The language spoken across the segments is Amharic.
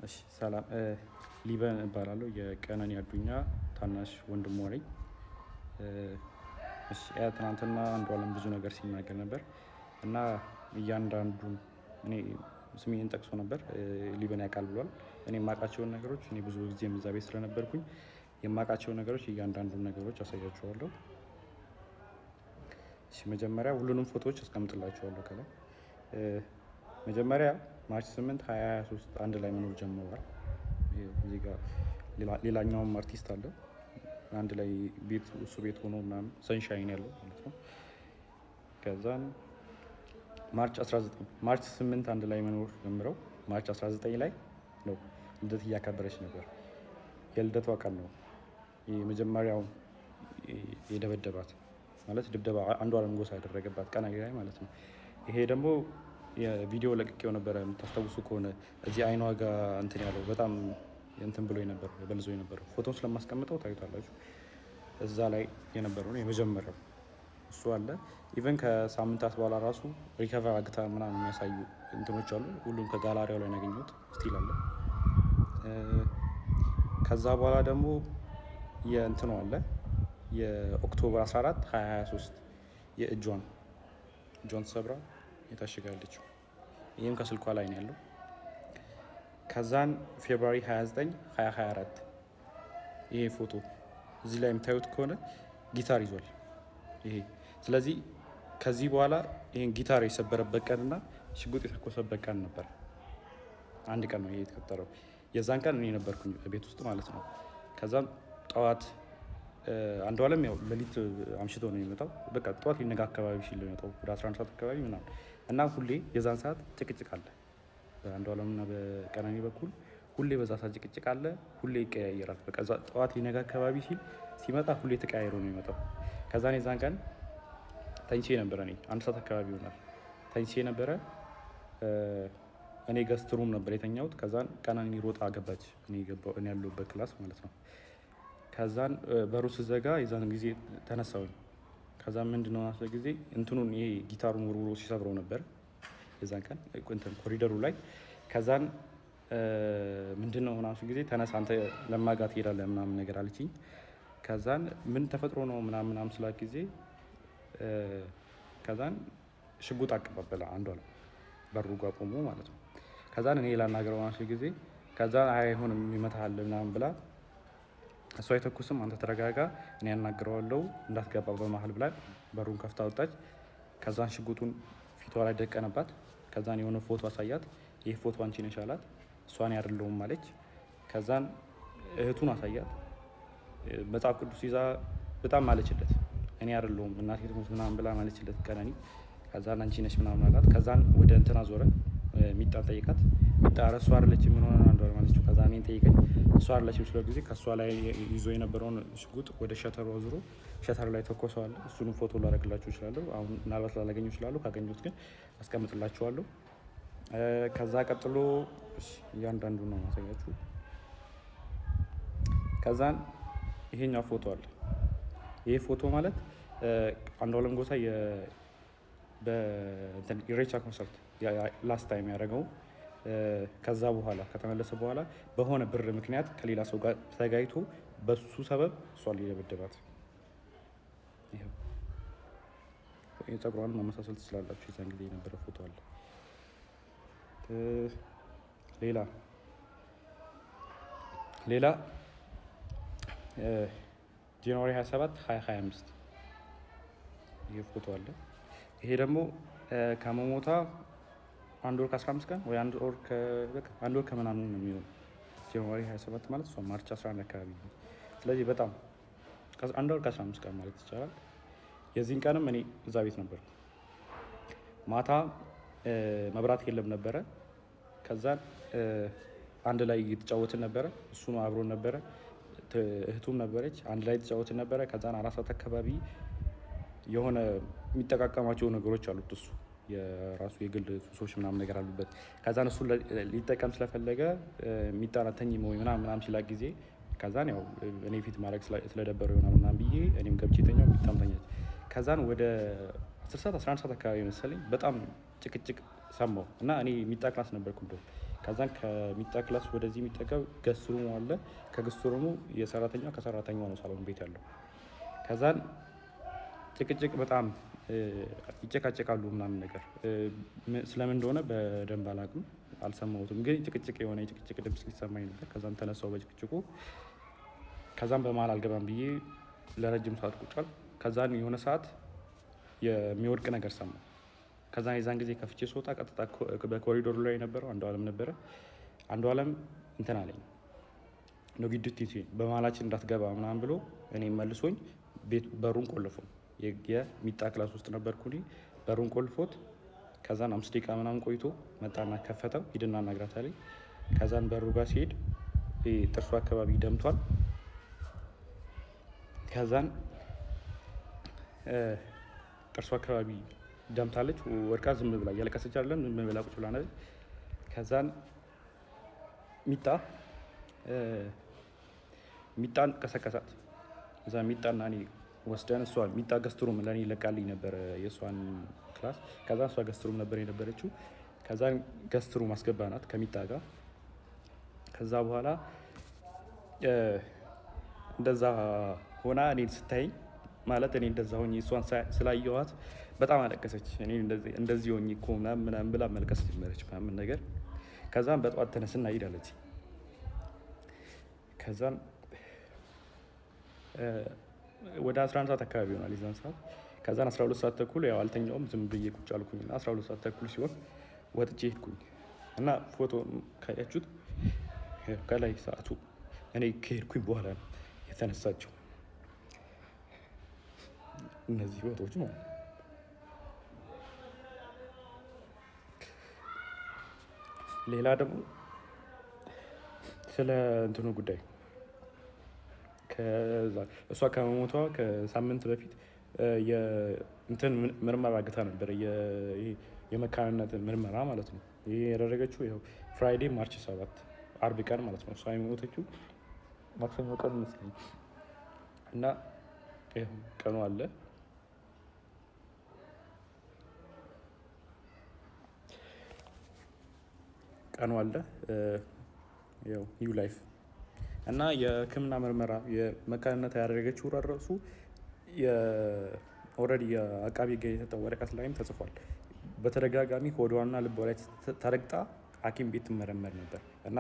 እሺ ሰላም ሊበን እባላለሁ የቀነኒ አዱኛ ታናሽ ወንድሟ ነኝ። እሺ ትናንትና አንዷለም ብዙ ነገር ሲናገር ነበር እና እያንዳንዱን እኔ ስሜን ጠቅሶ ነበር ሊበን ያውቃል ብሏል። እኔ የማውቃቸውን ነገሮች እኔ ብዙ ጊዜ እዛ ቤት ስለነበርኩኝ የማውቃቸውን ነገሮች እያንዳንዱን ነገሮች አሳያችኋለሁ። እሺ መጀመሪያ ሁሉንም ፎቶዎች አስቀምጥላችኋለሁ ከላይ መጀመሪያ ማርች 8 2023 አንድ ላይ መኖር ጀምረዋል። እዚህ ጋር ሌላኛውም አርቲስት አለ አንድ ላይ ቤት እሱ ቤት ሆኖ ምናምን ሰንሻይን ያለው ማለት ነው። ከዛን ማርች 8 አንድ ላይ መኖር ጀምረው ማርች 19 ላይ ነው ልደት እያከበረች ነበር። የልደቷ ቀን ነው የመጀመሪያው የደበደባት ማለት ድብደባ አንዷለም ጎሳ ያደረገባት ቀን ላይ ማለት ነው። ይሄ ደግሞ የቪዲዮ ለቅቄው ነበር የምታስታውሱ ከሆነ እዚህ አይኗ ጋር እንትን ያለው በጣም እንትን ብሎ ነበር በልዞ ነበር ፎቶን ስለማስቀምጠው ታዩታላችሁ። እዛ ላይ የነበረው ነው የመጀመሪያው እሱ አለ። ኢቨን ከሳምንታት በኋላ ራሱ ሪከቨር አግታ ምናምን የሚያሳዩ እንትኖች አሉ። ሁሉም ከጋላሪያው ላይ ያገኙት ስቲል አለ። ከዛ በኋላ ደግሞ የእንትኑ አለ የኦክቶበር 14 2023 የእጇን ተሰብራ የታሸጋለችው ይህም ከስልኳ ላይ ነው ያለው። ከዛን ፌብሩዋሪ 29 2024 ይሄ ፎቶ እዚህ ላይ የምታዩት ከሆነ ጊታር ይዟል ይሄ። ስለዚህ ከዚህ በኋላ ይሄን ጊታር የሰበረበት ቀንና ሽጉጥ የተኮሰበት ቀን ነበር። አንድ ቀን ነው ይሄ የተከተለው። የዛን ቀን እኔ ነበርኩኝ ቤት ውስጥ ማለት ነው። ከዛም ጠዋት አንዷለም ያው ሌሊት አምሽቶ ነው የሚመጣው። በቃ ጠዋት ሊነጋ አካባቢ ሲል ነው የሚመጣው ወደ 11 ሰዓት አካባቢ ምናምን እና ሁሌ የዛን ሰዓት ጭቅጭቅ አለ በአንዷለምና በቀነኒ በኩል ሁሌ በዛ ሰዓት ጭቅጭቅ አለ። ሁሌ ይቀያየራል። በቃ ጠዋት ሊነጋ አካባቢ ሲመጣ ሁሌ ተቀያይሮ ነው የሚመጣው። ከዛን የዛን ቀን ተኝቼ ነበረ። እኔ 1 ሰዓት አካባቢ ይሆናል ተኝቼ ነበረ። እኔ ገስት ሩም ነበር የተኛሁት። ከዛን ቀነኒ ሮጣ ገባች እኔ ያለሁበት ክላስ ማለት ነው። ከዛን በሩ ስዘጋ የዛን ጊዜ ተነሳሁኝ። ከዛን ምንድነው አሰ ጊዜ እንትኑን ይሄ ጊታሩን ወርውሮ ሲሰብረው ነበር የዛን ቀን ኮሪደሩ ላይ። ከዛን ምንድነው ምናምን ጊዜ ተነሳ አንተ ለማጋት ትሄዳለህ ምናምን ነገር አለችኝ። ከዛን ምን ተፈጥሮ ነው ምናምን ስላት ጊዜ ከዛን ሽጉጥ አቀባበለ አንዷለም በሩ ጋር ቆሞ ማለት ነው። ከዛን እኔ ላናገረው ማለት ጊዜ ከዛን አይሆንም ይመታሃል ምናምን ብላ እሷ አይተኩስም አንተ ተረጋጋ እኔ ያናግረዋለሁ እንዳትገባ በመሃል ብላ በሩን ከፍታ ወጣች። ከዛን ሽጉጡን ፊቷ ላይ ደቀነባት። ከዛን የሆነ ፎቶ አሳያት። ይሄ ፎቶ አንቺ ነሽ አላት። እሷን አይደለሁም አለች። ከዛን እህቱን አሳያት። መጽሐፍ ቅዱስ ይዛ በጣም ማለችለት እኔ አይደለሁም እናቴ ትሙት ምናምን ብላ ማለችለት ቀነኒ። ከዛን አንቺ ነሽ ምናምን አላት። ከዛን ወደ እንትና ዞረ ሚጣ ጠይቃት። ሚጣ እሷ አይደለችም ምን ሆነ አንዷለም አለችው። ከዛን እኔን ጠይቀኝ እሷ አይደለችም ስለ ጊዜ ከሷ ላይ ይዞ የነበረውን ሽጉጥ ወደ ሸተሩ አዙሮ ሸተር ላይ ተኮሰዋል። እሱንም ፎቶ ላደርግላችሁ እችላለሁ። አሁን ምናልባት ላላገኘው እችላለሁ። ካገኘሁት ግን አስቀምጥላችኋለሁ። ከዛ ቀጥሎ እያንዳንዱ ነው ማሳያችሁ። ከዛን ይሄኛው ፎቶ አለ። ይሄ ፎቶ ማለት አንዷለም ጎሳ በኢሬቻ ኮንሰርት ላስት ታይም ያደረገው ከዛ በኋላ ከተመለሰ በኋላ በሆነ ብር ምክንያት ከሌላ ሰው ጋር ተጋይቶ በሱ ሰበብ እሷን ሊደበደባት ይሄው የፀጉሯን መመሳሰል ትችላላችሁ። የዛን ጊዜ የነበረ ፎቶ አለ። ሌላ ጃንዋሪ 27 2025 ይሄ ፎቶ አለ። ይሄ ደግሞ ከመሞታ 1 ወር ከ15 ቀን ወይ 1 ወር ከምናምን ነው የሚሆነው። ጃንዋሪ 27 ማለት እሷ ማርች 11 አካባቢ ነው። ስለዚህ በጣም 1 ወር ከ15 ቀን ማለት ይቻላል። የዚህን ቀንም እኔ እዛ ቤት ነበር። ማታ መብራት የለም ነበረ። ከዛን አንድ ላይ እየተጫወትን ነበረ። እሱ ነው አብሮን ነበረ። እህቱም ነበረች። አንድ ላይ እየተጫወትን ነበረ። ከዛን 4 ሰዓት አካባቢ የሆነ የሚጠቃቀማቸው ነገሮች አሉት እሱ የራሱ የግል ሱሶች ምናምን ነገር አሉበት። ከዛን እሱ ሊጠቀም ስለፈለገ የሚጣናተኝ ወይ ምናምን ሲላክ ጊዜ ከዛን ያው እኔ ፊት ማድረግ ስለደበረው ይሆናል ምናምን ብዬ እኔም ገብቼ ተኛው። የሚጣምተኛት ከዛን ወደ 10 ሰዓት 11 ሰዓት አካባቢ መሰለኝ በጣም ጭቅጭቅ ሰማሁ እና እኔ የሚጣ ክላስ ነበርኩ። ከዛን ከሚጣ ክላስ ወደዚህ የሚጠጋው ገስት ሩሙ አለ። ከገስት ሩሙ የሰራተኛው ከሰራተኛው ነው ሳሎን ቤት ያለው። ከዛን ጭቅጭቅ በጣም ይጨቃጨቃሉ ምናምን ነገር ስለምን እንደሆነ በደንብ አላውቅም፣ አልሰማሁትም። ግን ጭቅጭቅ የሆነ የጭቅጭቅ ድምፅ ሊሰማኝ ነበር። ከዛን ተነሳው በጭቅጭቁ። ከዛን በመሀል አልገባም ብዬ ለረጅም ሰዓት ቁጭ አልኩ። ከዛን የሆነ ሰዓት የሚወድቅ ነገር ሰማሁ። ከዛን የዛን ጊዜ ከፍቼ ስወጣ ቀጥታ በኮሪዶሩ ላይ የነበረው አንዷለም ነበረ። አንዷለም እንትን አለኝ ነው ግድት በመሀላችን እንዳትገባ ምናምን ብሎ እኔ መልሶኝ በሩን ቆልፎ የሚጣ ክላስ ውስጥ ነበርኩ። በሩን ቆልፎት ከዛን 5 ደቂቃ ምናምን ቆይቶ መጣና ከፈተው። ሂድና እናግራት አለኝ። ከዛን በሩ ጋር ሲሄድ ጥርሱ አካባቢ ደምቷል። ከዛን ጥርሱ አካባቢ ደምታለች። ወድቃ ዝም ብላ እያለቀሰች አይደለም፣ ዝም ብላ ቁጭ ብላ ነበር። ከዛን ሚጣን ቀሰቀሳት። እዛ ሚጣና እኔ ወስደን እሷ ሚጣ ገስትሩም ለእኔ ለቃልኝ ነበር የእሷን ክላስ። ከዛ እሷ ገስትሩም ነበር የነበረችው። ከዛን ገስትሩም አስገባናት ከሚጣ ጋር። ከዛ በኋላ እንደዛ ሆና እኔን ስታይኝ ማለት እኔ እንደዛ ሆኜ እሷን ስላየኋት በጣም አለቀሰች። እኔ እንደዚህ ሆኜ እኮ ምናምን ብላ መልቀስ ጀመረች ምናምን ነገር። ከዛም በጠዋት ተነስና ሂድ አለች። ከዛም ወደ 11 ሰዓት አካባቢ ይሆናል የዛን ሰዓት። ከዛን 12 ሰዓት ተኩል ያው አልተኛውም፣ ዝም ብዬ ቁጭ አልኩኝና 12 ሰዓት ተኩል ሲሆን ወጥቼ ሄድኩኝ እና ፎቶ ካያችሁት ከላይ ሰዓቱ እኔ ከሄድኩኝ በኋላ ነው የተነሳቸው እነዚህ ፎቶዎች ማለት ነው። ሌላ ደግሞ ስለ እንትኑ ጉዳይ እሷ ከመሞቷ ከሳምንት በፊት የእንትን ምርመራ አግታ ነበር፣ የመካንነት ምርመራ ማለት ነው። ይሄ ያደረገችው ይኸው ፍራይዴ ማርች 7 አርብ ቀን ማለት ነው። እሷ የሞተችው ማክሰኞ ቀን መስለኝ እና ይኸው ቀኑ አለ። ያው ኒው ላይፍ እና የሕክምና ምርመራ የመካንነት ያደረገችው ራሱ ኦልሬዲ የአቃቢ ሕግ የሰጠው ወረቀት ላይም ተጽፏል። በተደጋጋሚ ሆዷና ልቧ ላይ ተረግጣ ሐኪም ቤት ትመረመር ነበር እና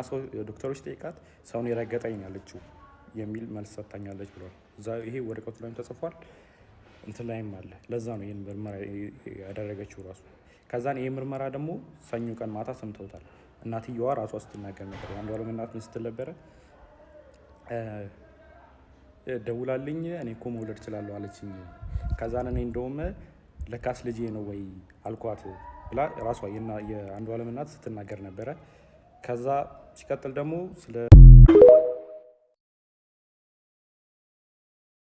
ዶክተሮች ጠይቃት ሰውን የረገጠኝ ያለችው የሚል መልስ ሰጥታኛለች ብሏል። ይሄ ወረቀቱ ላይም ተጽፏል፣ እንትን ላይም አለ። ለዛ ነው ይህን ምርመራ ያደረገችው ራሱ። ከዛን ይህ ምርመራ ደግሞ ሰኞ ቀን ማታ ሰምተውታል። እናትየዋ ራሷ ስትናገር ነበር። አንዷለም እናት ምን ስትል ነበረ? ደውላልኝ እኔ እኮ መውለድ እችላለሁ አለችኝ። ከዛን እኔ እንደውም ለካስ ልጄ ነው ወይ አልኳት ብላ ራሷ የአንዷለም እናት ስትናገር ነበረ። ከዛ ሲቀጥል ደግሞ ስለ